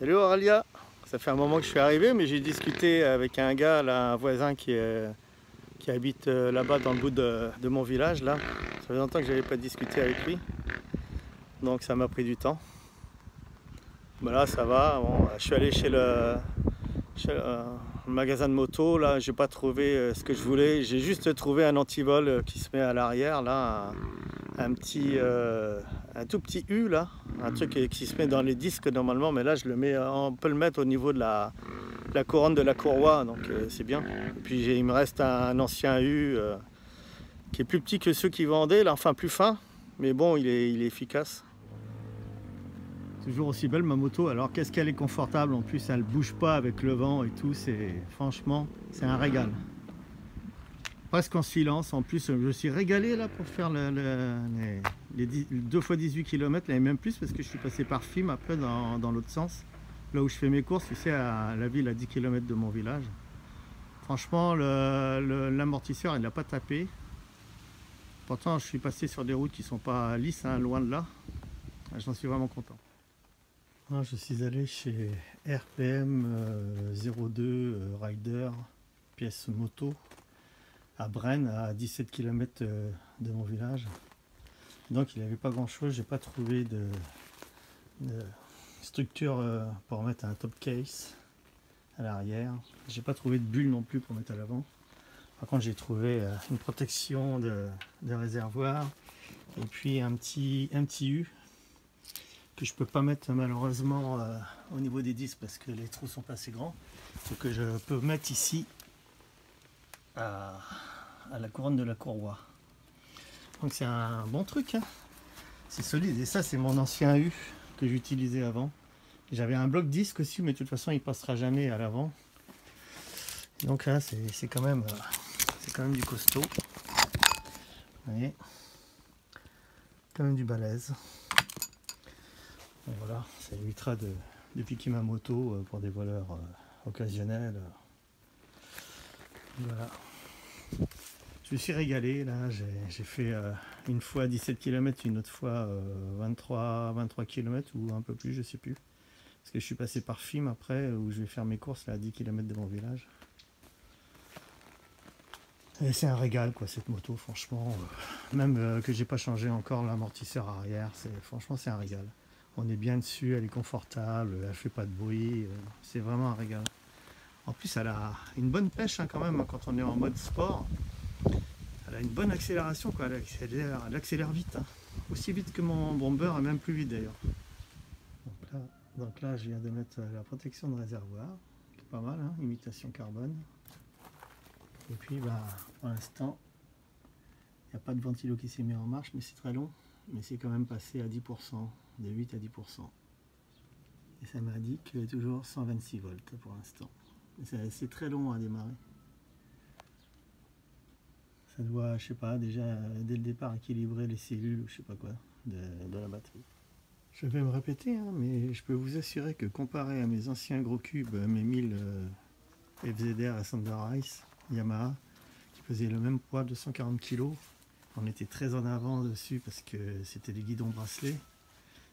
Salut Aurélia, ça fait un moment que je suis arrivé, mais j'ai discuté avec un gars, là, un voisin qui habite là-bas dans le bout de mon village. Là. Ça fait longtemps que je n'avais pas discuté avec lui, donc ça m'a pris du temps. Ben là ça va, bon, je suis allé chez le magasin de moto, là j'ai pas trouvé ce que je voulais, j'ai juste trouvé un antivol qui se met à l'arrière, là, un tout petit U là, un truc qui se met dans les disques normalement, mais là je le mets, on peut le mettre au niveau de la couronne de la courroie, donc c'est bien. Et puis il me reste un ancien U qui est plus petit que ceux qui vendaient, là, enfin plus fin, mais bon il est efficace. Toujours aussi belle ma moto, alors qu'est-ce qu'elle est confortable, en plus elle bouge pas avec le vent et tout, franchement c'est un régal. Presque en silence, en plus je me suis régalé là pour faire les 2 fois 18 km, et même plus parce que je suis passé par Fim après dans l'autre sens, là où je fais mes courses, tu sais, à la ville à 10 km de mon village. Franchement l'amortisseur il n'a pas tapé, pourtant je suis passé sur des routes qui sont pas lisses, hein, loin de là. J'en suis vraiment content. Je suis allé chez RPM 02 Rider, pièce moto, à Braine, à 17 km de mon village. Donc il n'y avait pas grand chose, j'ai pas trouvé de structure pour mettre un top case à l'arrière. J'ai pas trouvé de bulle non plus pour mettre à l'avant. Par contre j'ai trouvé une protection de réservoir et puis un petit U que je peux pas mettre malheureusement au niveau des disques parce que les trous sont pas assez grands, ce que je peux mettre ici à la couronne de la courroie. Donc c'est un bon truc, hein. C'est solide, et ça c'est mon ancien U que j'utilisais avant. J'avais un bloc disque aussi, mais de toute façon il passera jamais à l'avant. Donc là c'est quand même du costaud. Vous voyez, quand même du balèze. Et voilà, ça évitera de piquer ma moto pour des voleurs occasionnels. Voilà. Je me suis régalé là, j'ai fait une fois 17 km, une autre fois 23 km ou un peu plus, je sais plus. Parce que je suis passé par Fim après, où je vais faire mes courses là, à 10 km de mon village. Et c'est un régal quoi cette moto, franchement. Même que j'ai pas changé encore l'amortisseur arrière, franchement c'est un régal. On est bien dessus, elle est confortable, elle fait pas de bruit, c'est vraiment un régal. En plus elle a une bonne pêche hein, quand même, hein, quand on est en mode sport. Elle a une bonne accélération quoi, elle accélère vite, hein. Aussi vite que mon bomber et même plus vite d'ailleurs. Donc là je viens de mettre la protection de réservoir, qui est pas mal, hein, imitation carbone. Et puis pour l'instant il n'y a pas de ventilo qui s'est mis en marche, mais c'est très long, mais c'est quand même passé à 10%, de 8 à 10%. Et ça m'indique toujours 126 volts pour l'instant. C'est très long à démarrer. Ça doit, je sais pas, déjà dès le départ équilibrer les cellules ou je sais pas quoi de la batterie. Je vais me répéter, hein, mais je peux vous assurer que comparé à mes anciens gros cubes, mes 1000 FZR à Thunder Ice Yamaha, qui faisaient le même poids de 140 kg, on était très en avant dessus parce que c'était des guidons bracelets.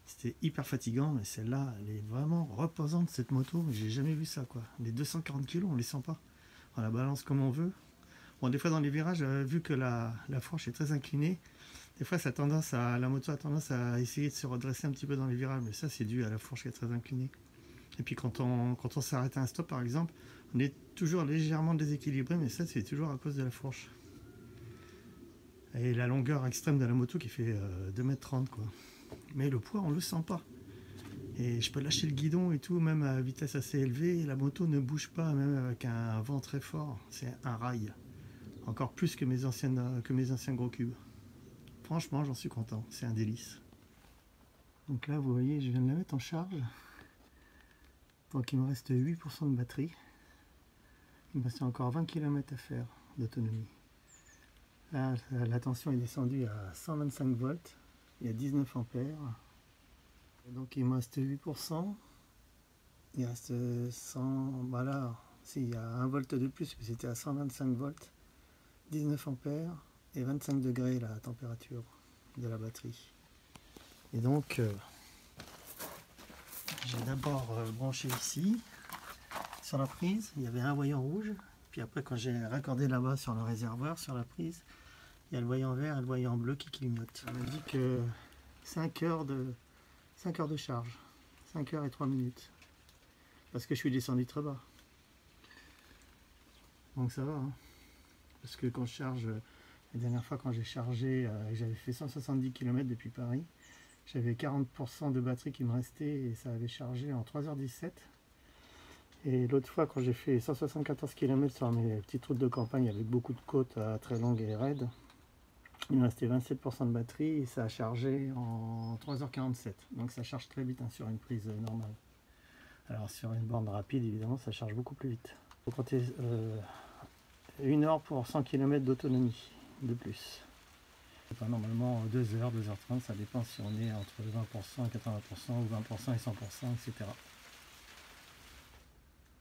C'était hyper fatigant, mais celle-là, elle est vraiment reposante cette moto. J'ai jamais vu ça quoi. Les 240 kg, on les sent pas. On la balance comme on veut. Bon, des fois dans les virages, vu que la fourche est très inclinée, des fois la moto a tendance à essayer de se redresser un petit peu dans les virages, mais ça c'est dû à la fourche qui est très inclinée. Et puis quand on s'arrête à un stop par exemple, on est toujours légèrement déséquilibré, mais ça c'est toujours à cause de la fourche. Et la longueur extrême de la moto qui fait 2,30 m quoi. Mais le poids on le sent pas. Et je peux lâcher le guidon et tout, même à vitesse assez élevée, la moto ne bouge pas, même avec un vent très fort. C'est un rail. Encore plus que mes anciens gros cubes. Franchement, j'en suis content, c'est un délice. Donc là, vous voyez, je viens de la mettre en charge. Donc il me reste 8% de batterie. Il me reste encore 20 km à faire d'autonomie. Là, la tension est descendue à 125 volts. Il y a 19 ampères. Et donc il me reste 8%. Il reste 100... Voilà, si, il y a 1 volt de plus, que c'était à 125 volts. 19 ampères et 25 degrés la température de la batterie. Et donc J'ai d'abord branché ici, sur la prise, il y avait un voyant rouge. Puis après, quand j'ai raccordé là-bas sur le réservoir, sur la prise, il y a le voyant vert et le voyant bleu qui clignotent. On m'a dit que 5 heures de charge, 5 heures et 3 minutes. Parce que je suis descendu très bas. Donc ça va, hein. Parce que quand je charge, la dernière fois quand j'ai chargé, j'avais fait 170 km depuis Paris, j'avais 40% de batterie qui me restait et ça avait chargé en 3h17. Et l'autre fois quand j'ai fait 174 km sur mes petites routes de campagne avec beaucoup de côtes très longues et raides, il me restait 27% de batterie et ça a chargé en 3h47. Donc ça charge très vite, hein, sur une prise normale. Alors sur une borne rapide, évidemment, ça charge beaucoup plus vite. Il faut compter 1 heure pour 100 km d'autonomie de plus. Enfin, normalement 2 heures, 2h30, ça dépend si on est entre 20% et 80% ou 20% et 100%, etc.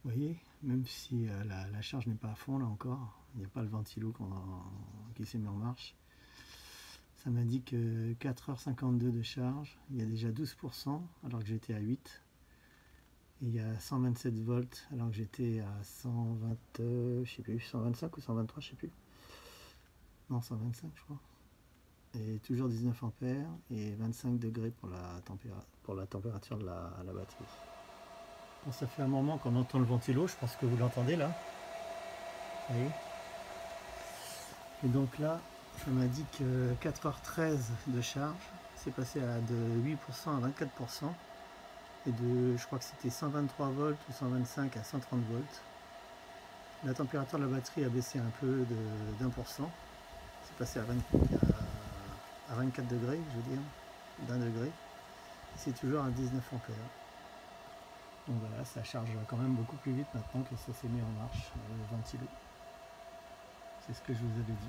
Vous voyez, même si la charge n'est pas à fond là encore, il n'y a pas le ventilo qui s'est mis en marche. Ça m'a dit que 4h52 de charge, il y a déjà 12% alors que j'étais à 8. Et il y a 127 volts alors que j'étais à 120, je sais plus, 125 ou 123, je sais plus. Non, 125 je crois. Et toujours 19 ampères et 25 degrés pour la température de la batterie. Bon, ça fait un moment qu'on entend le ventilo, je pense que vous l'entendez là. Vous voyez. Et donc là, ça m'a dit que 4h13 de charge, c'est passé de 8% à 24%. Et je crois que c'était 123 volts ou 125 à 130 volts. La température de la batterie a baissé un peu d'1%. C'est passé à 24 degrés, je veux dire, d'1 degré. C'est toujours à 19 ampères. Donc voilà, ça charge quand même beaucoup plus vite maintenant que ça s'est mis en marche, le ventilo. C'est ce que je vous avais dit.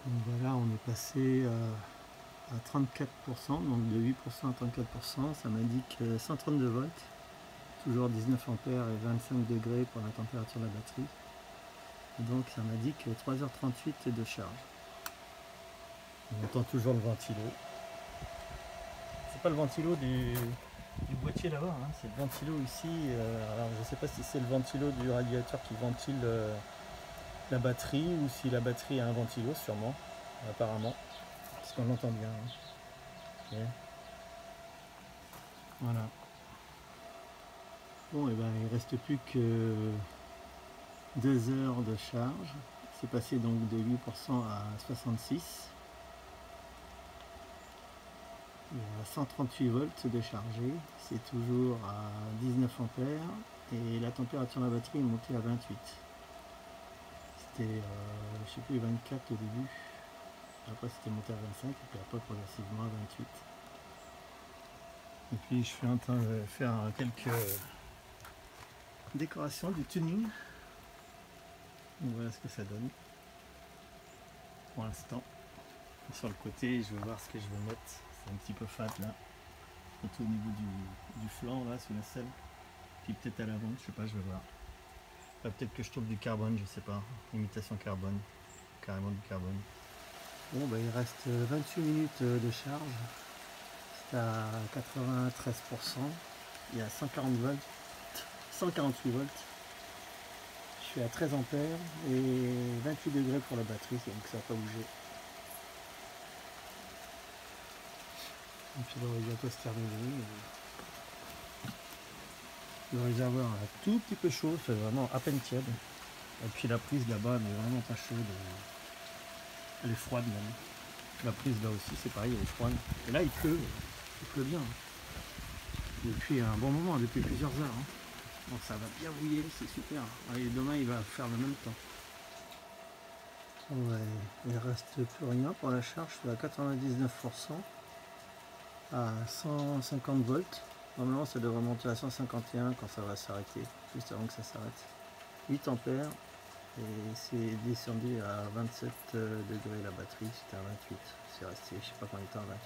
Donc voilà, on est passé à 34%, donc de 8% à 34%, ça m'indique 132 volts, toujours 19 ampères et 25 degrés pour la température de la batterie. Et donc ça m'indique 3h38 de charge. On entend toujours le ventilo. C'est pas le ventilo du boîtier là-bas, hein, c'est le ventilo ici. Alors je sais pas si c'est le ventilo du radiateur qui ventile la batterie ou si la batterie a un ventilo, sûrement, apparemment. Parce qu'on l'entend bien. Hein. Okay. Voilà. Bon, et ben il reste plus que 2 heures de charge. C'est passé donc de 8% à 66. Il y a 138 volts de chargé. C'est toujours à 19 ampères. Et la température de la batterie est montée à 28. C'était, je sais plus, 24 au début. Après c'était monté à 25 et puis après progressivement à 28. Et puis je suis en train de faire quelques décorations du tuning. Donc voilà ce que ça donne pour l'instant. Sur le côté, je vais voir ce que je vais mettre. C'est un petit peu fat là. Surtout au niveau du flanc là, sous la selle. Puis peut-être à l'avant, je sais pas, je vais voir. Peut-être que je trouve du carbone, je sais pas. Imitation carbone. Carrément du carbone. Bon, bah, il reste 28 minutes de charge. C'est à 93%. Il y a 140 volts. 148 volts. Je suis à 13 ampères et 28 degrés pour la batterie, donc ça n'a pas bougé. Et puis on va bientôt se terminer. Le réservoir est un tout petit peu chaud, c'est vraiment à peine tiède. Et puis la prise là-bas n'est vraiment pas chaude. Elle est froide même. La prise là aussi c'est pareil, elle est froide. Et là il pleut bien. Depuis un bon moment, depuis plusieurs heures. Hein. Donc ça va bien mouiller, c'est super. Allez, demain il va faire le même temps. Ouais, il ne reste plus rien pour la charge, je suis à 99% à 150 volts. Normalement ça devrait monter à 151 quand ça va s'arrêter, juste avant que ça s'arrête. 8 ampères et c'est descendu à 27 degrés la batterie, c'était à 28. C'est resté je sais pas combien de temps à 28.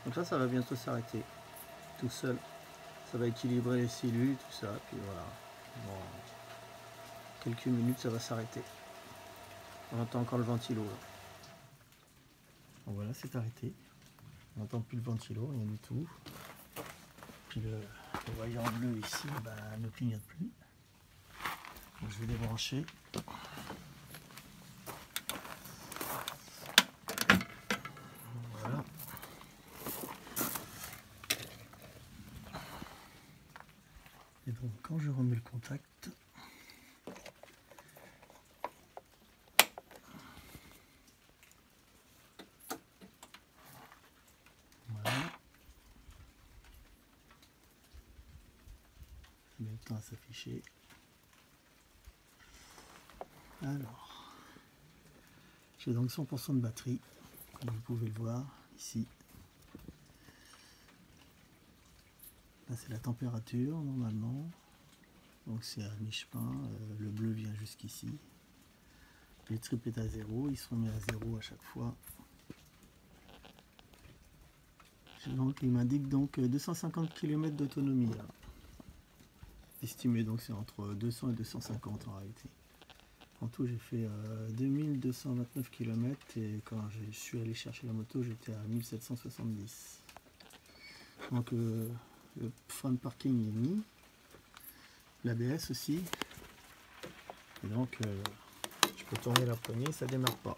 Donc là ça va bientôt s'arrêter, tout seul. Ça va équilibrer les cellules, tout ça, puis voilà. Bon, quelques minutes ça va s'arrêter. On entend encore le ventilo là. Bon voilà, c'est arrêté. On n'entend plus le ventilo, rien du tout. puis le voyant bleu ici ne clignote plus. Donc je vais les brancher. Voilà. Et donc quand je remets le contact, voilà. Ça met le temps à s'afficher. Alors, j'ai donc 100% de batterie, comme vous pouvez le voir ici. Là c'est la température normalement, donc c'est à mi-chemin, le bleu vient jusqu'ici. Le trip est à 0, il se remet à 0 à chaque fois. Donc il m'indique donc 250 km d'autonomie. Estimé, donc c'est entre 200 et 250 en réalité. En tout j'ai fait 2229 km et quand je suis allé chercher la moto j'étais à 1770. Donc le frein de parking est mis, l'ABS aussi, et donc je peux tourner la poignée, ça démarre pas.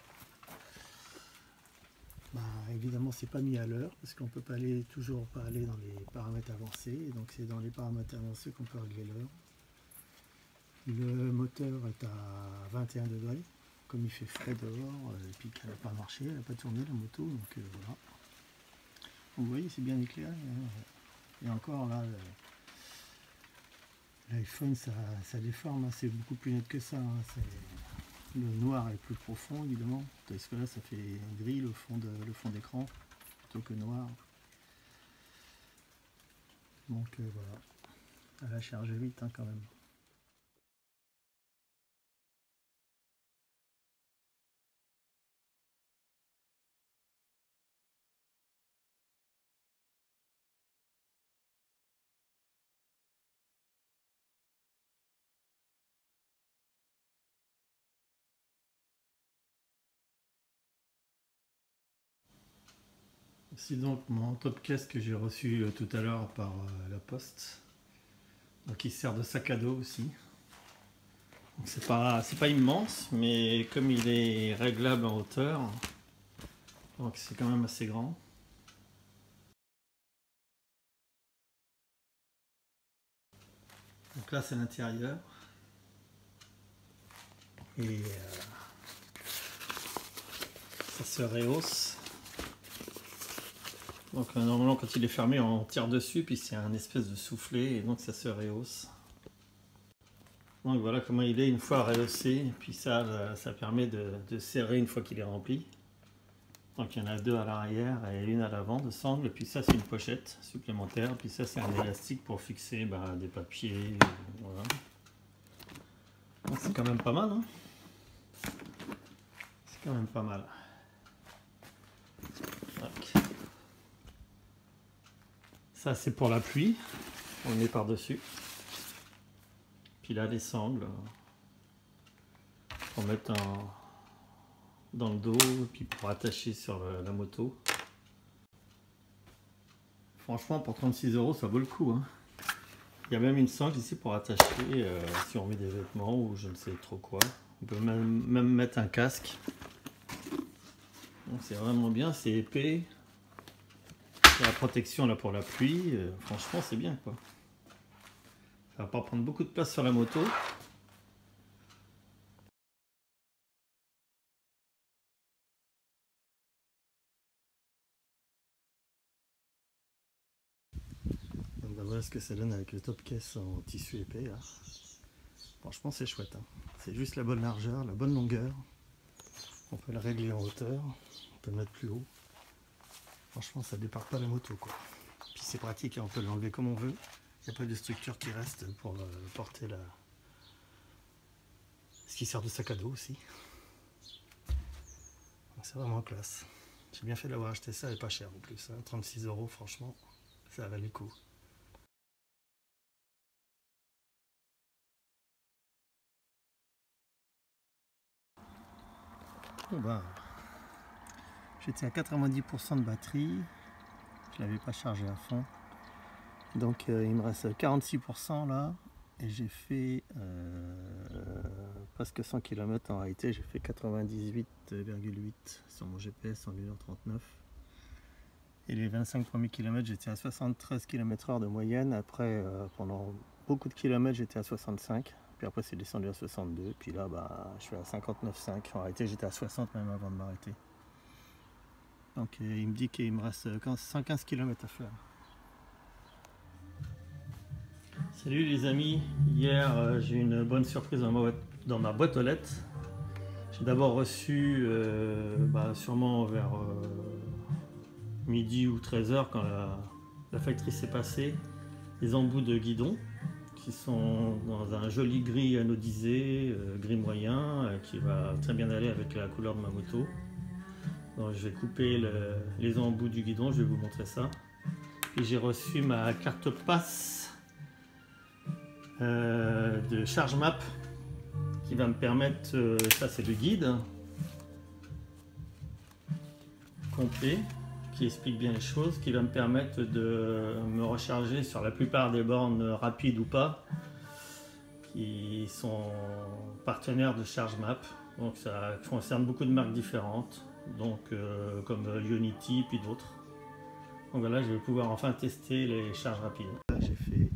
Évidemment c'est pas mis à l'heure parce qu'on peut pas aller toujours pas aller dans les paramètres avancés, et donc c'est dans les paramètres avancés qu'on peut régler l'heure. Le moteur est à 21 degrés, comme il fait frais dehors, et puis qu'elle n'a pas marché, elle n'a pas tourné la moto, donc voilà. Donc, vous voyez c'est bien éclairé, hein. Et encore là l'iPhone ça déforme, hein. C'est beaucoup plus net que ça, hein. Le noir est plus profond évidemment, parce que là ça fait gris le fond d'écran plutôt que noir. Donc voilà, elle a chargé vite hein, quand même. C'est donc mon top caisse que j'ai reçu tout à l'heure par la poste. Donc il sert de sac à dos aussi. C'est pas immense, mais comme il est réglable en hauteur, donc c'est quand même assez grand. Donc là c'est l'intérieur. Et ça se rehausse. Donc normalement quand il est fermé on tire dessus puis c'est un espèce de soufflet et donc ça se rehausse. Donc voilà comment il est une fois rehaussé, et puis ça permet de serrer une fois qu'il est rempli. Donc il y en a deux à l'arrière et une à l'avant de sangle, et puis ça c'est une pochette supplémentaire, puis ça c'est un élastique pour fixer des papiers. Voilà. C'est quand même pas mal, hein. C'est quand même pas mal. Donc. Ça c'est pour la pluie, on le met par dessus. Puis là les sangles pour mettre dans le dos et puis pour attacher sur la moto. Franchement pour 36 € ça vaut le coup, hein. Il y a même une sangle ici pour attacher si on met des vêtements ou je ne sais trop quoi. On peut même mettre un casque. Donc c'est vraiment bien, c'est épais. Il y a la protection là pour la pluie, franchement c'est bien quoi. Ça va pas prendre beaucoup de place sur la moto. Donc voilà ce que ça donne avec le top caisse en tissu épais là. Franchement c'est chouette, hein. C'est juste la bonne largeur, la bonne longueur. On peut le régler en hauteur, on peut le mettre plus haut. Franchement ça départ pas la moto quoi. Puis c'est pratique, hein, on peut l'enlever comme on veut. Il n'y a pas de structure qui reste pour porter ce qui sert de sac à dos aussi. C'est vraiment classe. J'ai bien fait d'avoir acheté ça et pas cher en plus, hein. 36 € franchement, ça valait le coup. Bon j'étais à 90% de batterie, je l'avais pas chargé à fond. Donc il me reste 46% là. Et j'ai fait presque 100 km en réalité. J'ai fait 98,8 sur mon GPS en 1h39. Et les 25 premiers kilomètres, j'étais à 73 km/h de moyenne. Après, pendant beaucoup de kilomètres, j'étais à 65. Puis après, c'est descendu à 62. Puis là, je suis à 59,5. En réalité, j'étais à 60 même avant de m'arrêter. Donc, il me dit qu'il me reste 115 km à faire. Salut les amis. Hier, j'ai eu une bonne surprise dans ma boîte aux lettres. J'ai d'abord reçu, sûrement vers midi ou 13h, quand la factrice est passée, les embouts de guidon qui sont dans un joli gris anodisé, gris moyen, qui va très bien aller avec la couleur de ma moto. Donc je vais couper les embouts du guidon, je vais vous montrer ça. Et j'ai reçu ma carte passe de ChargeMap qui va me permettre, ça c'est le guide complet qui explique bien les choses, qui va me permettre de me recharger sur la plupart des bornes rapides ou pas, qui sont partenaires de ChargeMap. Donc ça concerne beaucoup de marques différentes, donc comme Ionity puis d'autres. Donc voilà, je vais pouvoir enfin tester les charges rapides. J'ai fait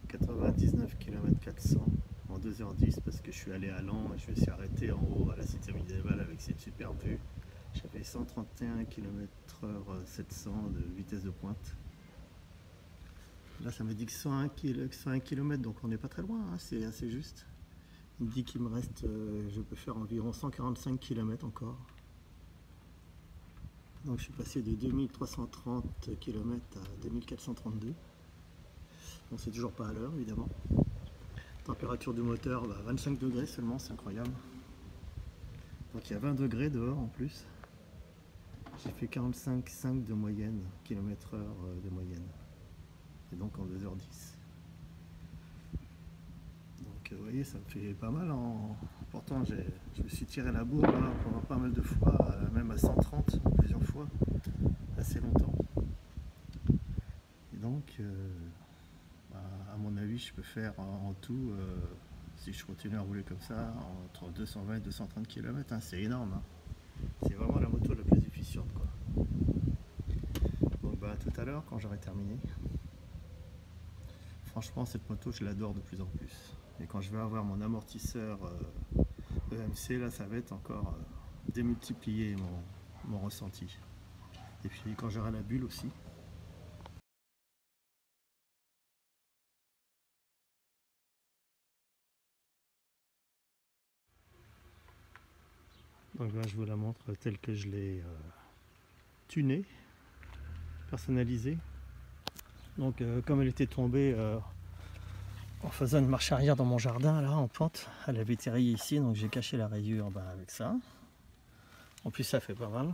99 km 400 en 2h10 parce que je suis allé à Lens et je me suis arrêté en haut à la cité médiévale avec cette superbe vue. J'avais 131 km/h 700 de vitesse de pointe. Là ça me dit que 101 km, donc on n'est pas très loin, hein, c'est assez juste. Il me dit qu'il me reste, je peux faire environ 145 km encore. Donc je suis passé de 2330 km à 2432. Bon, c'est toujours pas à l'heure évidemment. Température du moteur, 25 degrés seulement, c'est incroyable. Donc il y a 20 degrés dehors en plus. J'ai fait 45,5 de moyenne, km/h de moyenne. Et donc en 2h10. Donc vous voyez, ça me fait pas mal. Pourtant je me suis tiré la bourre là, pendant pas mal de fois, même à 130 plusieurs fois, assez longtemps. Et donc, à mon avis, je peux faire en tout, si je continue à rouler comme ça, entre 220 et 230 km. Hein, c'est énorme. Hein. C'est vraiment la moto la plus efficiente, quoi. Donc à tout à l'heure quand j'aurai terminé. Franchement cette moto je l'adore de plus en plus. Et quand je vais avoir mon amortisseur EMC là, ça va être encore démultiplier mon ressenti. Et puis quand j'aurai la bulle aussi. Donc là je vous la montre telle que je l'ai tunée, personnalisée. Donc comme elle était tombée en faisant une marche arrière dans mon jardin là en pente, elle avait été rayée ici, donc j'ai caché la rayure avec ça. En plus ça fait pas mal.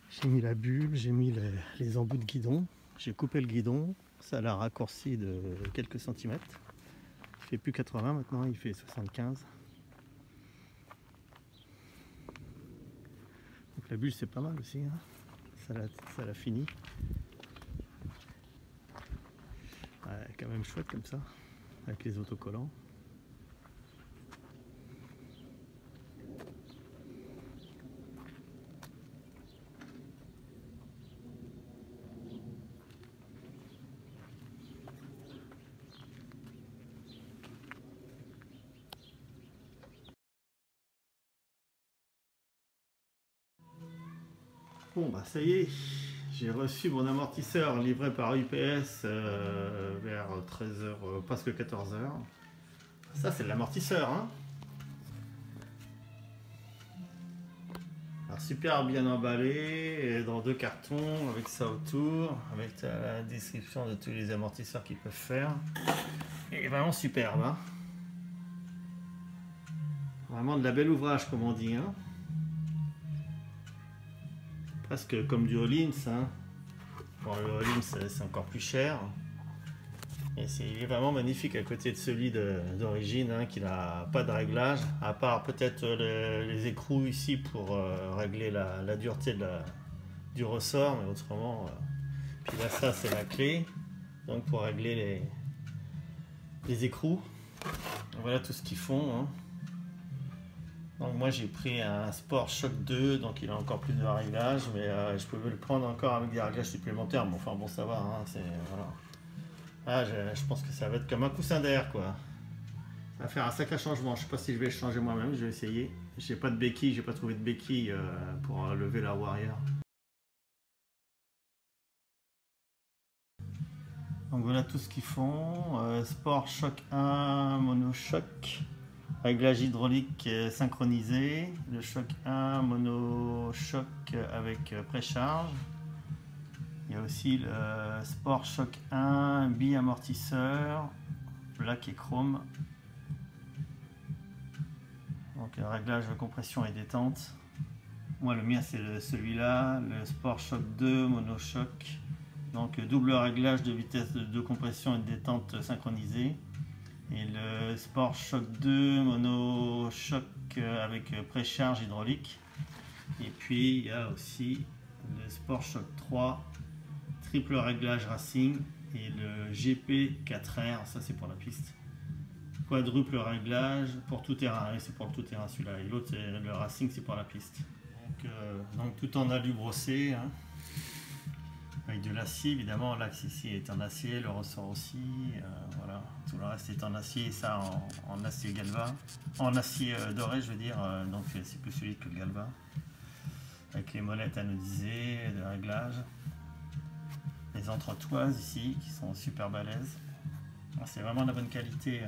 J'ai mis la bulle, j'ai mis les embouts de guidon, j'ai coupé le guidon, ça l'a raccourci de quelques centimètres. Il fait plus 80 maintenant, il fait 75. Donc la bulle c'est pas mal aussi, hein. Ça l'a fini. Ouais, quand même chouette comme ça, avec les autocollants. Bon ça y est, j'ai reçu mon amortisseur livré par UPS vers 13h, presque 14h. Ça c'est l'amortisseur, hein. Alors, super bien emballé, dans 2 cartons, avec ça autour, avec la description de tous les amortisseurs qu'ils peuvent faire. Et vraiment superbe, hein. Vraiment de la belle ouvrage comme on dit, hein. Presque comme du Öhlins, hein. Bon, le Öhlins c'est encore plus cher. Et il est vraiment magnifique à côté de celui d'origine, hein, qui n'a pas de réglage, à part peut-être les écrous ici pour régler la dureté du ressort, mais autrement Puis là, ça c'est la clé, donc pour régler les écrous. Voilà tout ce qu'ils font, hein. Donc moi j'ai pris un Sport Shock 2, donc il a encore plus de réglages, mais je pouvais le prendre encore avec des réglages supplémentaires. Bon, enfin bon, ça va, hein, c'est voilà. Ah, je pense que ça va être comme un coussin d'air, quoi. Ça va faire un sacré changement. Je sais pas si je vais le changer moi-même, je vais essayer. J'ai pas de béquille, j'ai pas trouvé de béquille pour lever la roue arrière. Donc voilà tout ce qu'ils font. Sport Shock 1, monochoc, réglage hydraulique synchronisé. Le Shock 1, monochoc avec précharge. Il y a aussi le Sport Shock 1, bi-amortisseur, black et chrome. Donc réglage de compression et détente. Moi le mien c'est celui-là, le Sport Shock 2, monochoc. Donc double réglage de vitesse de compression et de détente synchronisée. Et le Sport Shock 2 Mono Choc avec précharge hydraulique. Et puis il y a aussi le Sport Shock 3 triple réglage racing et le GP4R, ça c'est pour la piste. Quadruple réglage pour tout terrain, et c'est pour le tout terrain celui-là. Et l'autre, le racing, c'est pour la piste. Donc tout en alu brossé, hein. Avec de l'acier évidemment, l'axe ici est en acier, le ressort aussi, voilà, tout le reste est en acier, et ça en acier galva, en acier doré je veux dire, donc c'est plus solide que le galva, avec les molettes anodisées, de réglage, les entretoises ici qui sont super balèzes, c'est vraiment de la bonne qualité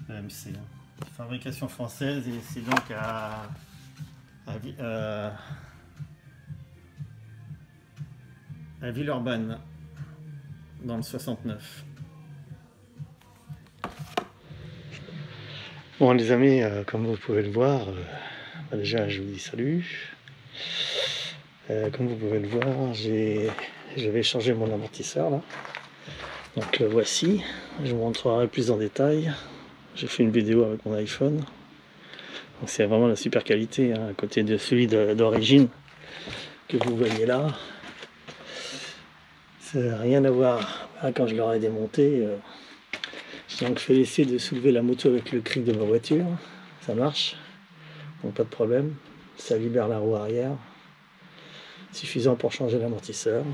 de MC, fabrication française, et c'est donc à Villeurbanne, dans le 69. Bon les amis, comme vous pouvez le voir, déjà je vous dis salut. Comme vous pouvez le voir, j'avais changé mon amortisseur là. Donc voici, je vous montrerai plus en détail. J'ai fait une vidéo avec mon iPhone. Donc c'est vraiment la super qualité, hein, à côté de celui d'origine que vous voyez là. Ça n'a rien à voir. Quand je l'aurai démonté, j'ai donc fait l'essai de soulever la moto avec le cric de ma voiture. Ça marche, donc pas de problème. Ça libère la roue arrière, suffisant pour changer l'amortisseur.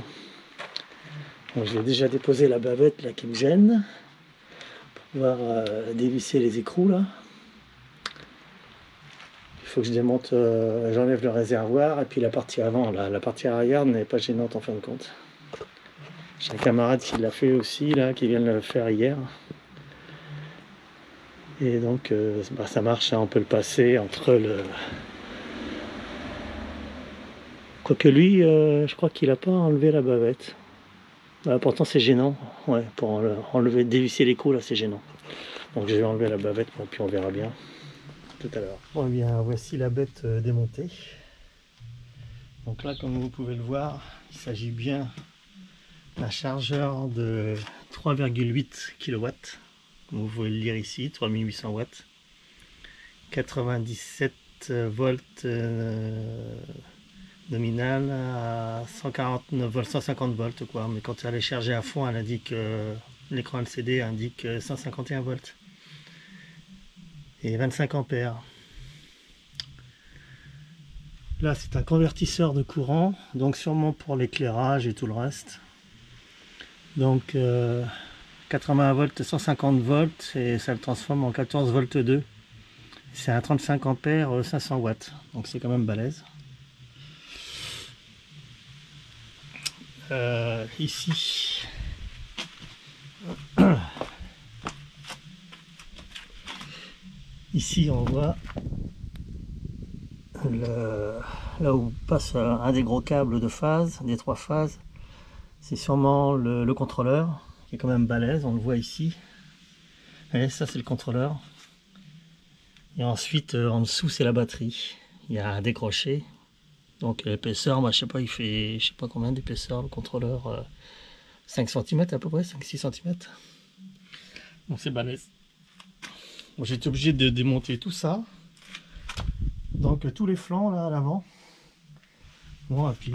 Donc j'ai déjà déposé la bavette là qui me gêne pour pouvoir dévisser les écrous là. Il faut que je démonte, j'enlève le réservoir et puis la partie avant, là, la partie arrière n'est pas gênante en fin de compte. J'ai un camarade qui l'a fait aussi, là, qui vient de le faire hier. Et donc, ça marche, hein, on peut le passer entre le... Quoique lui, je crois qu'il n'a pas enlevé la bavette. Pourtant, c'est gênant. Ouais, pour enlever, dévisser l'écrou, là, c'est gênant. Donc, je vais enlever la bavette, bon, puis on verra bien tout à l'heure. Bon, eh bien, voici la bête démontée. Donc là, comme vous pouvez le voir, il s'agit bien d'un chargeur de 3,8 kW, comme vous pouvez le lire ici, 3800 watts, 97 volts nominal à 149 volts, 150 volts quoi, mais quand elle est chargée à fond, elle indique, l'écran LCD indique 151 volts et 25 ampères. Là c'est un convertisseur de courant, donc sûrement pour l'éclairage et tout le reste. Donc 80 volts, 150 volts et ça le transforme en 14 volts 2. C'est un 35 ampères, 500 watts. Donc c'est quand même balèze. Ici, ici on voit là où passe un des gros câbles de phase, des 3 phases. C'est sûrement le contrôleur qui est quand même balèze, on le voit ici. Et ça c'est le contrôleur. Et ensuite en dessous c'est la batterie. Il y a un décroché. Donc l'épaisseur, moi je sais pas, il fait je sais pas combien d'épaisseur le contrôleur, 5 cm à peu près, 5-6 cm. Donc c'est balèze. Bon, j'étais obligé de démonter tout ça. Donc tous les flancs là à l'avant. Bon, et puis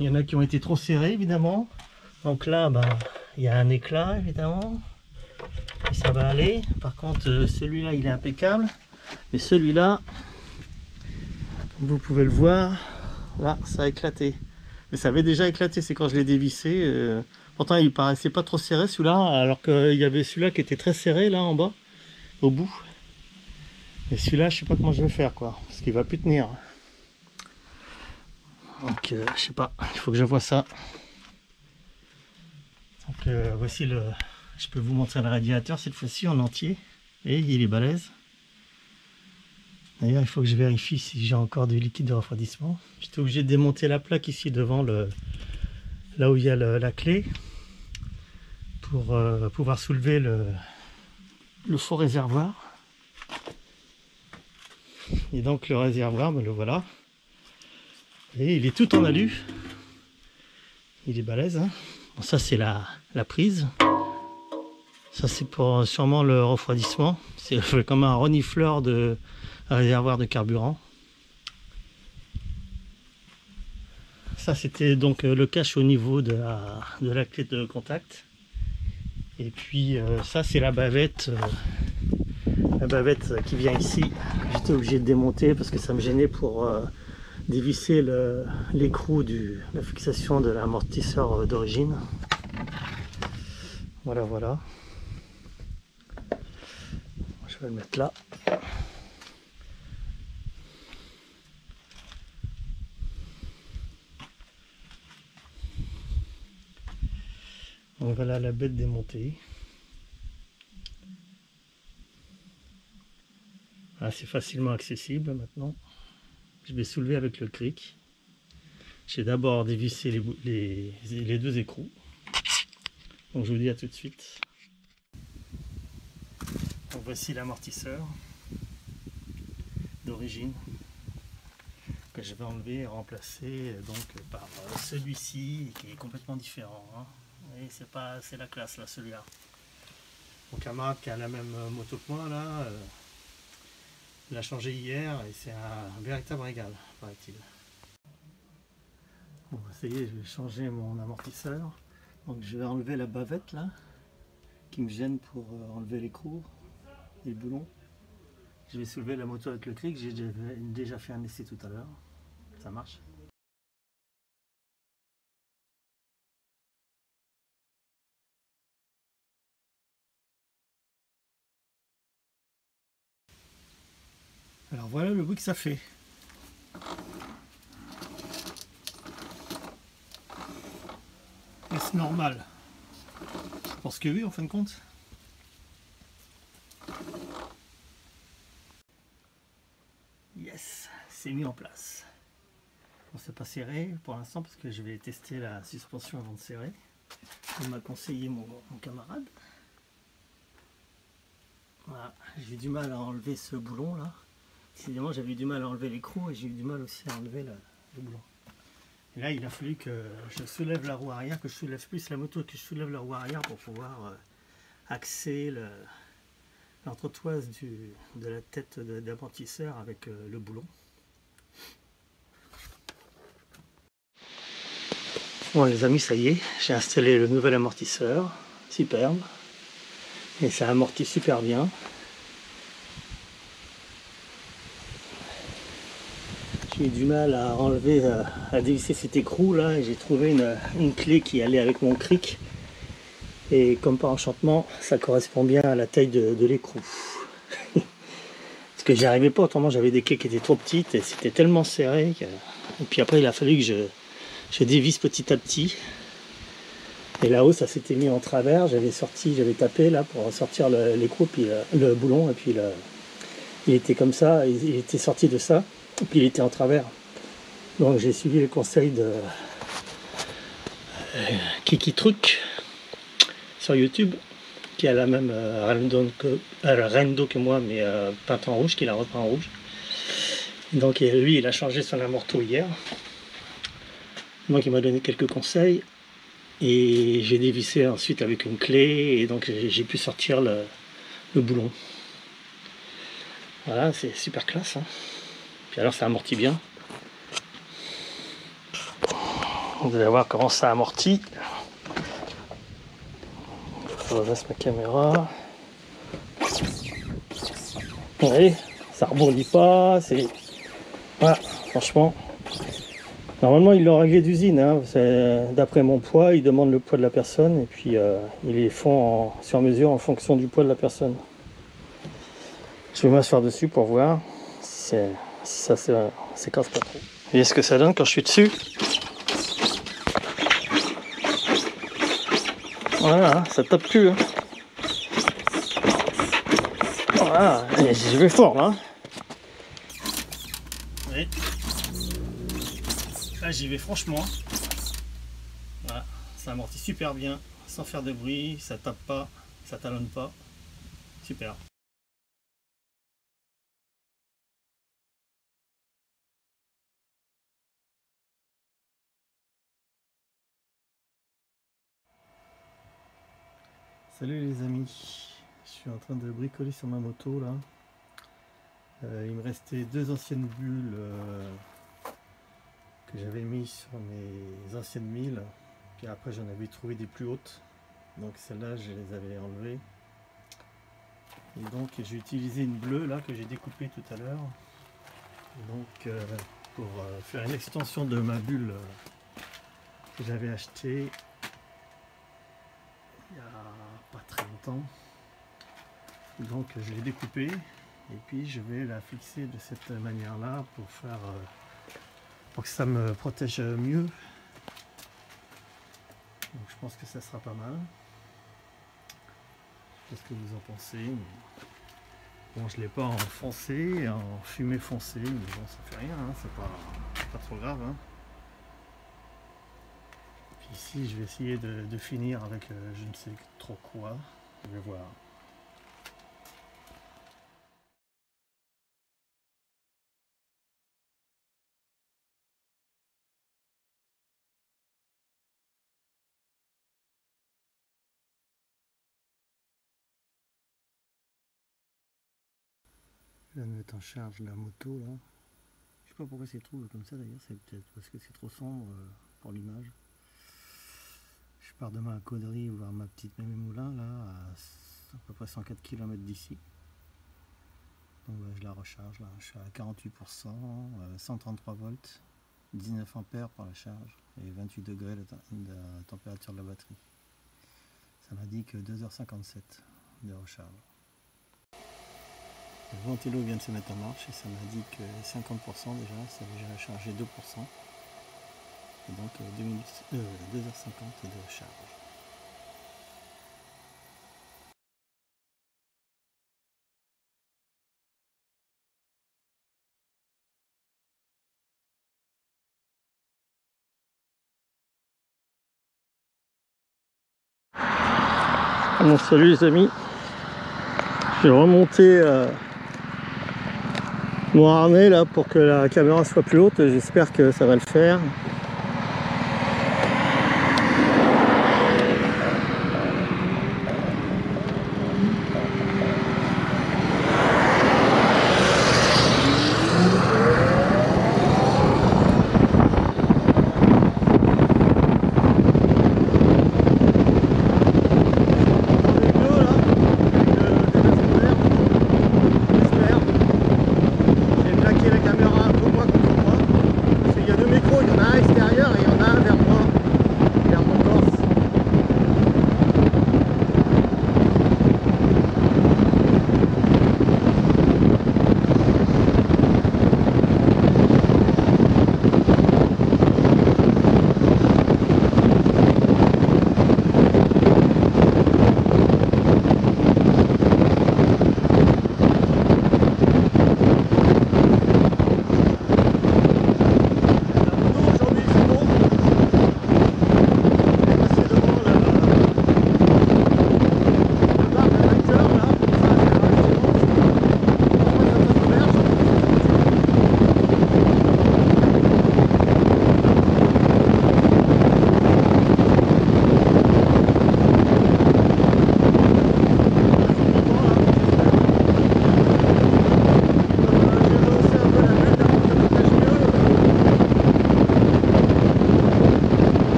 il y en a qui ont été trop serrés évidemment. Donc là, bah, il y a un éclat évidemment. Et ça va aller. Par contre, celui-là il est impeccable. Mais celui-là, vous pouvez le voir, là ça a éclaté. Mais ça avait déjà éclaté, c'est quand je l'ai dévissé. Pourtant il paraissait pas trop serré celui-là, alors qu'il y avait celui-là qui était très serré là en bas, au bout. Et celui-là, je sais pas comment je vais faire quoi, parce qu'il va plus tenir. Donc je sais pas, il faut que je vois ça. Donc voici le... Je peux vous montrer le radiateur cette fois-ci en entier. Et il est balèze. D'ailleurs, il faut que je vérifie si j'ai encore du liquide de refroidissement. J'étais obligé de démonter la plaque ici devant là où il y a la clé pour pouvoir soulever le faux réservoir. Et donc le réservoir, ben le voilà. Et il est tout en alu. Il est balèze. Hein. Bon, ça c'est la prise. Ça c'est pour sûrement le refroidissement. C'est comme un renifleur de réservoir de carburant. Ça c'était donc le cache au niveau de la clé de contact. Et puis ça c'est la bavette qui vient ici. J'étais obligé de démonter parce que ça me gênait pour dévisser l'écrou de la fixation de l'amortisseur d'origine. Voilà, voilà. Je vais le mettre là. Donc voilà la bête démontée. Ah, c'est facilement accessible maintenant. Je vais soulever avec le cric. J'ai d'abord dévissé les deux écrous. Donc je vous dis à tout de suite. Donc voici l'amortisseur d'origine que je vais enlever et remplacer donc par celui-ci qui est complètement différent. Hein. Et c'est la classe là, celui-là. Mon camarade qui a la même moto que moi là, il l'a changé hier et c'est un véritable régal, paraît-il. Bon, ça y est, je vais changer mon amortisseur. Donc je vais enlever la bavette là, qui me gêne pour enlever l'écrou et le boulon. Je vais soulever la moto avec le cric, j'ai déjà fait un essai tout à l'heure. Ça marche. Alors voilà le bruit que ça fait. Est-ce normal? Je pense que oui en fin de compte. Yes, c'est mis en place. Bon, c'est pas serré pour l'instant parce que je vais tester la suspension avant de serrer. Il m'a conseillé mon camarade. Voilà, j'ai eu du mal à enlever ce boulon là. Décidément j'avais eu du mal à enlever l'écrou et j'ai eu du mal aussi à enlever le boulon. Et là il a fallu que je soulève la roue arrière, que je soulève plus la moto, que je soulève la roue arrière pour pouvoir axer l'entretoise de la tête d'amortisseur avec le boulon. Bon les amis, ça y est, j'ai installé le nouvel amortisseur, superbe, et ça amortit super bien. J'ai eu du mal à enlever, à dévisser cet écrou là, et j'ai trouvé une clé qui allait avec mon cric, et comme par enchantement, ça correspond bien à la taille de l'écrou. Parce que j'y arrivais pas, autrement j'avais des clés qui étaient trop petites, et c'était tellement serré, et puis après il a fallu que je dévisse petit à petit. Et là-haut ça s'était mis en travers, j'avais tapé là pour sortir l'écrou, puis le boulon, et puis il était comme ça, il était sorti de ça, et puis il était en travers. Donc j'ai suivi le conseil de Kiki Truc sur YouTube, qui a la même Rendo que moi, mais peinte en rouge, qu'il a repeint en rouge. Donc lui il a changé son amorto hier. Donc il m'a donné quelques conseils. Et j'ai dévissé ensuite avec une clé, et donc j'ai pu sortir le boulon. Voilà, c'est super classe. Hein. Puis alors ça amortit bien. Vous allez voir comment ça amortit. Je redresse ma caméra. Oui, ça rebondit pas. Voilà, franchement. Normalement, ils l'ont réglé d'usine. Hein. D'après mon poids, ils demandent le poids de la personne et puis ils les font sur mesure en fonction du poids de la personne. Je vais m'asseoir dessus pour voir si ça s'écrase pas trop. Vous voyez ce que ça donne quand je suis dessus? Voilà, ça tape plus. Hein. Voilà, et j'y vais fort là. Oui. Là j'y vais franchement. Voilà, ça amortit super bien, sans faire de bruit, ça tape pas, ça talonne pas. Super. Salut les amis, je suis en train de bricoler sur ma moto là. Il me restait deux anciennes bulles que j'avais mis sur mes anciennes milles. Puis après j'en avais trouvé des plus hautes. Donc celles-là je les avais enlevées. Et donc j'ai utilisé une bleue là que j'ai découpée tout à l'heure. Donc pour faire une extension de ma bulle que j'avais achetée il n'y a pas très longtemps. Donc je l'ai découpée et puis je vais la fixer de cette manière là pour que ça me protège mieux. Donc je pense que ça sera pas mal. Je sais pas ce que vous en pensez. Bon, je ne l'ai pas en foncé, en fumée foncée, mais bon, ça fait rien, hein, c'est pas trop grave. Hein. Puis ici, je vais essayer de finir avec je ne sais trop quoi. Je vais voir. Je viens de mettre en charge la moto là. Je sais pas pourquoi c'est trouble comme ça d'ailleurs, c'est peut-être parce que c'est trop sombre pour l'image. Je pars demain à Caudry voir ma petite Mémé Moulin là, à peu près 104 km d'ici. Donc je la recharge là, je suis à 48%, 133 volts, 19 ampères pour la charge et 28 degrés de température de la batterie. Ça m'indique 2h57 de recharge. Le ventilo vient de se mettre en marche et ça m'indique 50% déjà, ça veut déjà chargé 2%. Et donc 2h50 de recharge. Bon, salut les amis, je vais remonter mon harnais là pour que la caméra soit plus haute, j'espère que ça va le faire. Nice.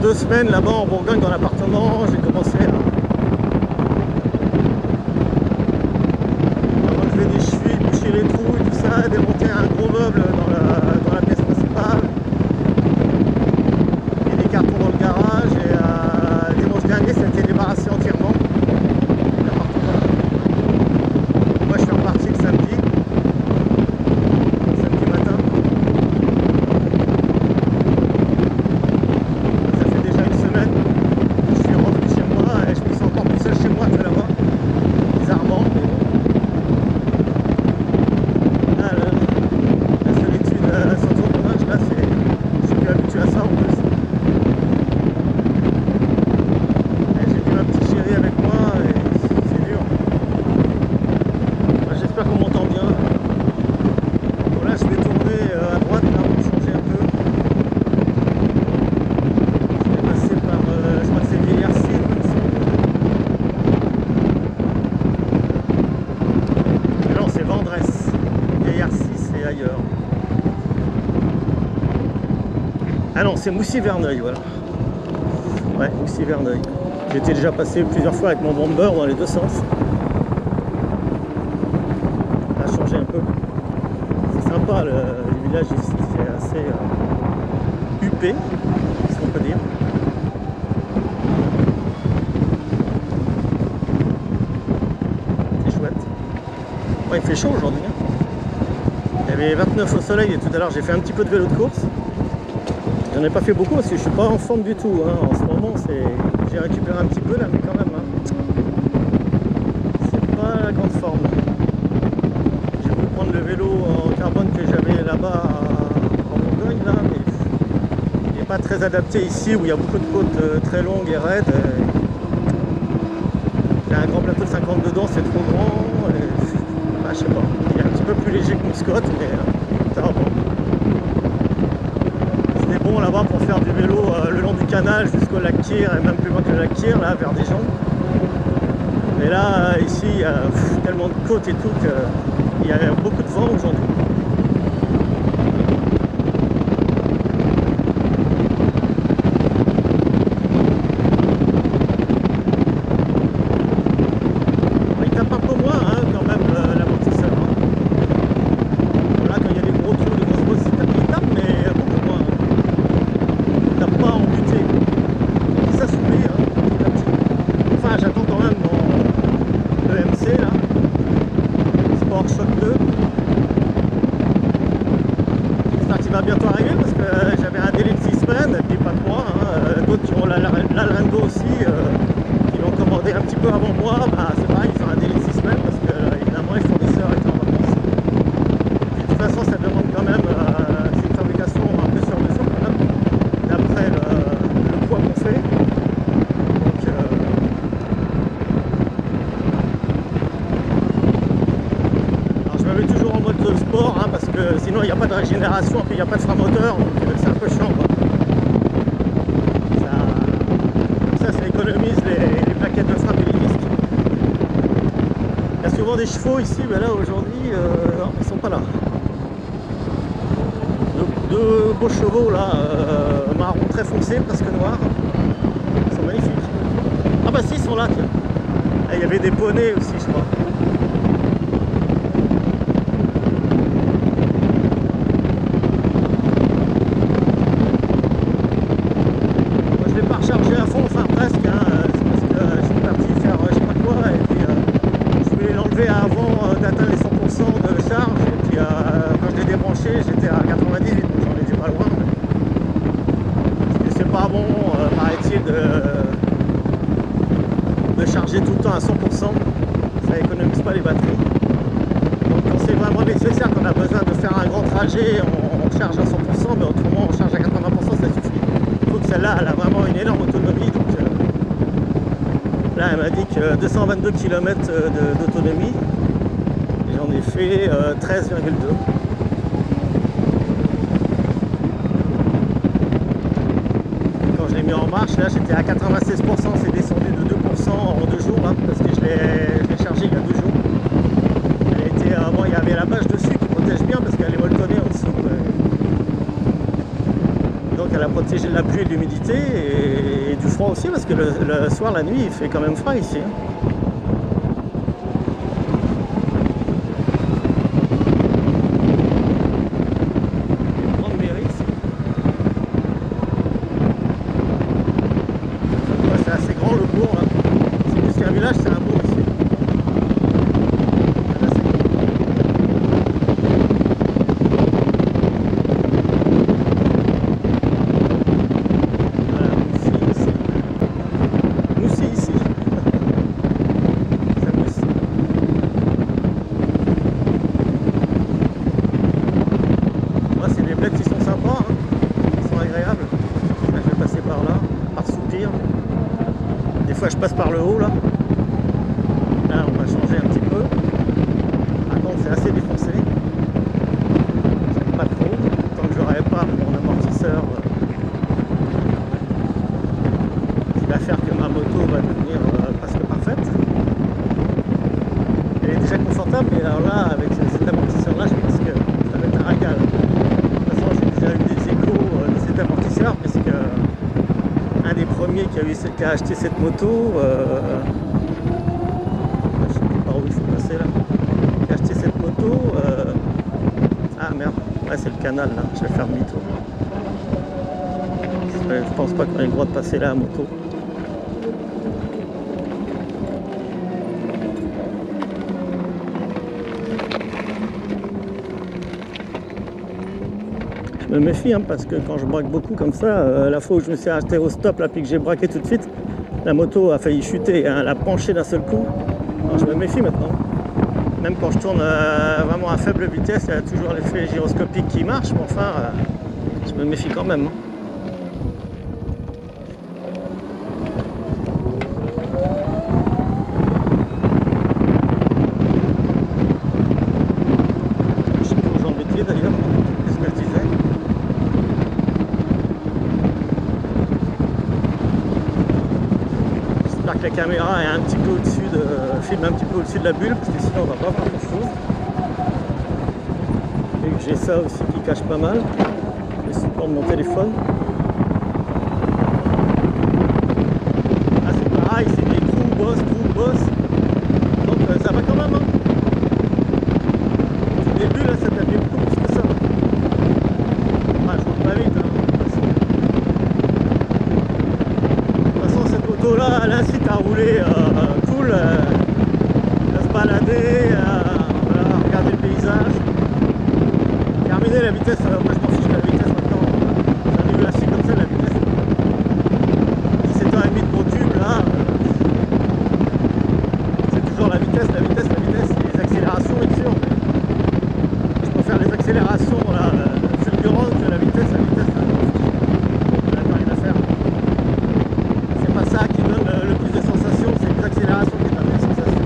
2 semaines là-bas en Bourgogne dans l'appartement, j'ai commencé à enlever des chevilles, boucher les trous et tout ça, démonter un gros meuble dans la pièce principale, et des cartons dans le garage, et dimanche dernier ça a été débarrassé entièrement. Moi je suis reparti le samedi matin. Ça fait déjà une semaine que je suis revenu chez moi et je me sens encore plus seul chez moi que là-bas, bizarrement, mais bon. Là, la solitude sans trop dommage, là je suis plus habitué à ça en plus. J'ai pris ma petite chérie avec moi et c'est dur. J'espère qu'on m'entend bien. Voilà, je vais tourner à droite là pour changer un peu. Je vais passer par, je crois que c'est Vieillarcy, il me semble. Non, c'est Vendresse. Vieillarcy, c'est ailleurs. Ah non, c'est Moussy-Verneuil, voilà. Ouais, Moussy-Verneuil. J'étais déjà passé plusieurs fois avec mon bomber dans les deux sens. Ça a changé un peu. C'est sympa, le village ici, c'est assez huppé, si on peut dire. C'est chouette. Ouais, il fait chaud aujourd'hui. Hein. Il y avait 29 au soleil et tout à l'heure j'ai fait un petit peu de vélo de course. J'en ai pas fait beaucoup parce que je suis pas en forme du tout. Hein. En ce moment, j'ai récupéré un petit peu là, mais quand même, hein. C'est pas la grande forme. J'ai voulu prendre le vélo en carbone que j'avais là-bas en Bourgogne, là, mais il n'est pas très adapté ici où il y a beaucoup de côtes très longues et raides. J'ai un grand plateau de 50 dedans, c'est trop grand. Et, bah, je sais pas, il est un petit peu plus léger que mon Scott, mais ça va pas. C'était bon là-bas pour faire du vélo le long du canal jusqu'au lac Kyr et même plus loin que le lac Kyr, là, vers Dijon. Mais là, ici, il y a tellement de côtes et tout qu'il y a beaucoup de vent aujourd'hui. Il tape un peu moins hein, quand même l'amortisseur. Hein. Voilà, quand il y a des gros trous, des grosses bosses, il tape, mais beaucoup moins. Il tape pas en butée. Il s'assouplit hein, petit à petit. Enfin, j'attends quand même mon EMC là. Sport Shock 2. J'espère qu'il va bientôt arriver parce que j'avais un délai de 6 semaines, et puis pas que moi, hein. D'autres qui ont l'Alrendo aussi, qui l'ont commandé un petit peu avant moi, bah, c'est pareil, ils ont un délai de 6 semaines parce que évidemment les fournisseurs étaient en vacances. Et de toute façon ça demande quand même, c'est une fabrication un peu sur mesure quand même, d'après le poids qu'on fait. Donc, alors je me mets toujours en mode sport hein, parce que sinon il n'y a pas de régénération, puis il n'y a pas de frein moteur, donc c'est un peu chiant quoi. Ça économise les plaquettes de frappe et les disques. Il y a souvent des chevaux ici, mais là aujourd'hui, non, ils sont pas là. Deux beaux chevaux là, marron très foncé, presque noir. Ils sont magnifiques. Ah bah si, ils sont là, tiens. Ah, il y avait des poneys aussi, je crois. Recharger à fond, enfin presque, hein, c'est parce que je suis parti faire je sais pas quoi et puis je voulais l'enlever avant d'atteindre les 100% de charge et puis quand je l'ai débranché j'étais à 98, donc j'en étais pas loin. Parce que c'est pas bon, paraît-il, de charger tout le temps à 100%, ça économise pas les batteries. Donc quand c'est vraiment nécessaire, qu'on a besoin de faire un grand trajet, on charge à 100%, mais autrement on charge à 80%, ça suffit. Celle-là, elle a vraiment une énorme autonomie. Donc, là, elle m'a dit que 222 km d'autonomie. J'en ai fait 13,2. Quand je l'ai mis en marche, là, j'étais à 96%. C'est descendu de 2% en 2 jours, hein, parce que je l'ai chargé il y a 2 jours. Elle était, bon, il y avait la bâche dessus qui protège bien parce qu'elle est molletonnée en dessous. donc elle a protégé de la pluie et de l'humidité et du froid aussi, parce que le soir, la nuit, il fait quand même froid ici. Grande mairie ici. Ouais, c'est assez grand le bourg là. C'est plus qu'un village, c'est un bourg ici. Je passe par le haut là. Là on va changer un petit peu. Par contre c'est assez défoncé. J'aime pas trop. Tant que j'aurai pas mon amortisseur qui va faire que ma moto va devenir presque parfaite. Elle est déjà confortable, mais alors là avec cet amortisseur là je pense que ça va être un régal. De toute façon j'ai déjà eu des échos de cet amortisseur parce que un des premiers qui a acheté cette moto, je sais plus par où il faut passer là, qui a acheté cette moto, ah merde, ouais c'est le canal là, je vais faire demi-tour. Je pense pas qu'on ait le droit de passer là à moto. Je me méfie hein, parce que quand je braque beaucoup comme ça, la fois où je me suis arrêté au stop là puis que j'ai braqué tout de suite, la moto a failli chuter, hein, elle a penché d'un seul coup. Alors, je me méfie maintenant. Même quand je tourne vraiment à faible vitesse, il y a toujours l'effet gyroscopique qui marche, mais enfin, je me méfie quand même. Hein. Je sais pas où j'en mettais d'ailleurs, qu'est-ce que je disais. J'espère que la caméra est un petit peu au-dessus filme un petit peu au-dessus de la bulle, parce que sinon on va pas voir grand chose. Et que j'ai ça aussi qui cache pas mal, le support de mon téléphone. Ah c'est pareil, c'est des trous boss. Donc ça va quand même hein. Au début là ça tapait beaucoup plus que ça. Ah je roule pas vite hein. De toute façon cette moto là elle incite à rouler cool, à se balader, voilà, regarder le paysage. Terminer la vitesse, moi je m'en fiche de la vitesse maintenant. J'en ai eu assez comme ça de la vitesse. 17h30 de mon tube là. C'est toujours la vitesse, les accélérations bien sûr. Je préfère les accélérations là, fulgurantes que la vitesse, ça n'a rien à faire. C'est pas ça qui donne le plus de sensations, c'est les accélérations qui donnent les sensations.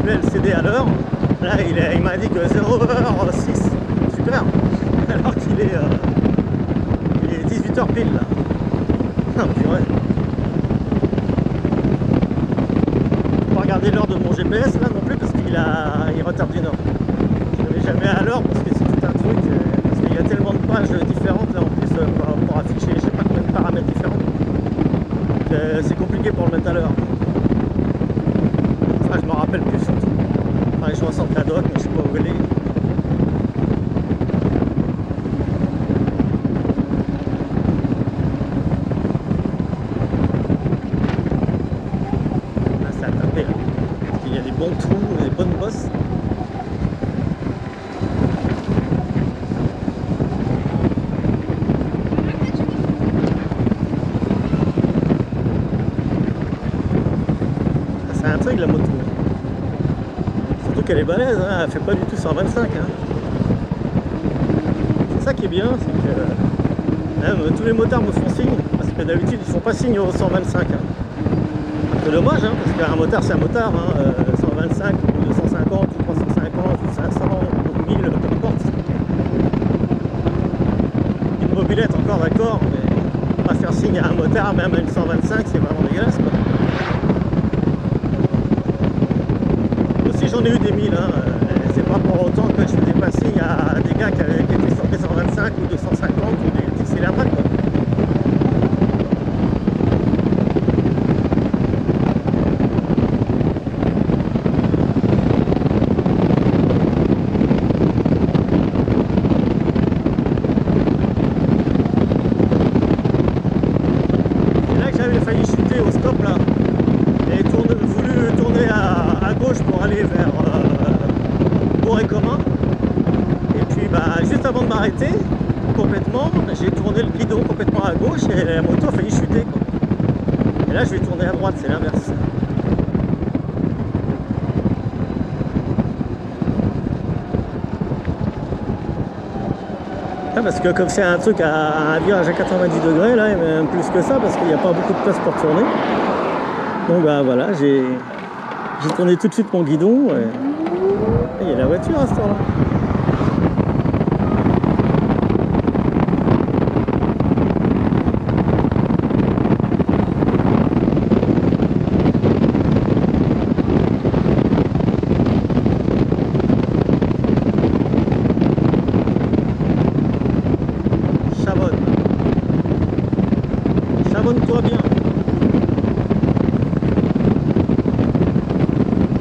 LCD à l'heure. Là il m'a dit que 0h06, super, alors qu'il est 18h pile là. Ah purée. Faut pas regarder l'heure de mon GPS là non plus parce qu'il retarde d'une heure. Je ne vais jamais à l'heure parce que c'est tout un truc, parce qu'il y a tellement de pages différentes là en plus pour afficher je sais pas combien de paramètres différents. C'est compliqué pour le mettre à l'heure. Enfin, je me rappelle plus surtout. Enfin, je ressens la doc, mais je sais pas où elle est. Là, c'est à taper là. Parce qu'il y a des bons trous, des bonnes bosses. C'est un truc la moto. Surtout qu'elle est balèze, hein, elle fait pas du tout 125. Hein. C'est ça qui est bien, c'est qu'elle Même, tous les motards me font signe, parce que d'habitude ils font pas signe au 125. Hein. C'est dommage, hein, parce qu'un motard c'est un motard, hein, 125 ou 250 ou 350 ou 500 ou 1000, peu importe. Une mobilette encore d'accord, mais pas faire signe à un motard, même à une 125, c'est vraiment dégueulasse, quoi. Aussi j'en ai eu des 1000, hein, c'est pas pour autant que je faisais pas signe à des gars qui étaient sur des 125 ou 250 ou des petits cylindres, quoi. J'avais failli chuter au stop là et voulu tourner à gauche pour aller vers Bourg-et-Commun, et puis bah, juste avant de m'arrêter complètement, j'ai tourné le guidon complètement à gauche et la moto a failli chuter, quoi. Et là je vais tourner à droite, c'est l'inverse. Parce que comme c'est un truc à un virage à 90 degrés, là, et même plus que ça, parce qu'il n'y a pas beaucoup de place pour tourner. Donc bah voilà, j'ai tourné tout de suite mon guidon. Et il y a la voiture à ce temps-là. Abonne-toi bien.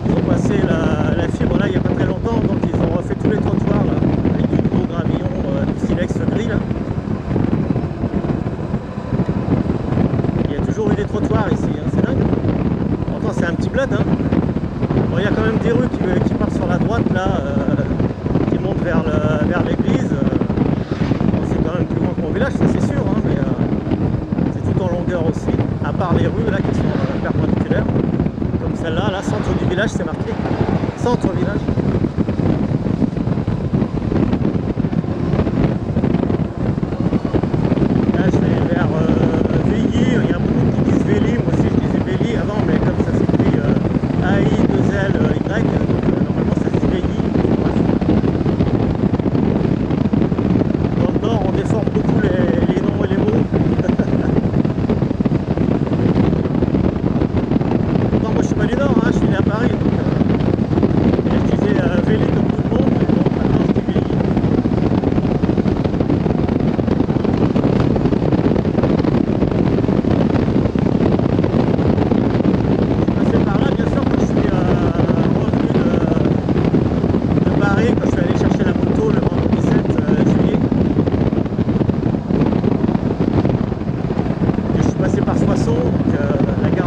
Ils ont passé la fibre là il n'y a pas très longtemps, donc ils ont refait tous les trottoirs là, avec du gros gravillon du silex gris là. Il y a toujours eu des trottoirs ici, hein, c'est dingue. Pourtant c'est un petit bled, hein. Bon, il y a quand même des rues qui partent sur la droite là, qui montent vers l'église. Bon, c'est quand même plus grand que mon village, ça c'est sûr, hein, mais en longueur aussi, à part les rues là qui sont perpendiculaires, comme celle-là, là, centre du village, c'est marqué, centre village. Là je vais vers Veilly, il y a beaucoup qui disent Vély, moi aussi je disais Vély avant, mais comme ça s'écrit AI2L Y, donc normalement ça se dit Veilly. Dans le nord on déforme beaucoup les noms et les mots. Je suis pas du Nord, hein, je suis né à Paris, donc je disais Véli comme tout le monde, mais bon, maintenant je dis Véli. Je passais par là, bien sûr, quand je suis revenu de Paris, quand je suis allé chercher la moto le vendredi 7 juillet. Et je suis passé par Soissons, donc la gare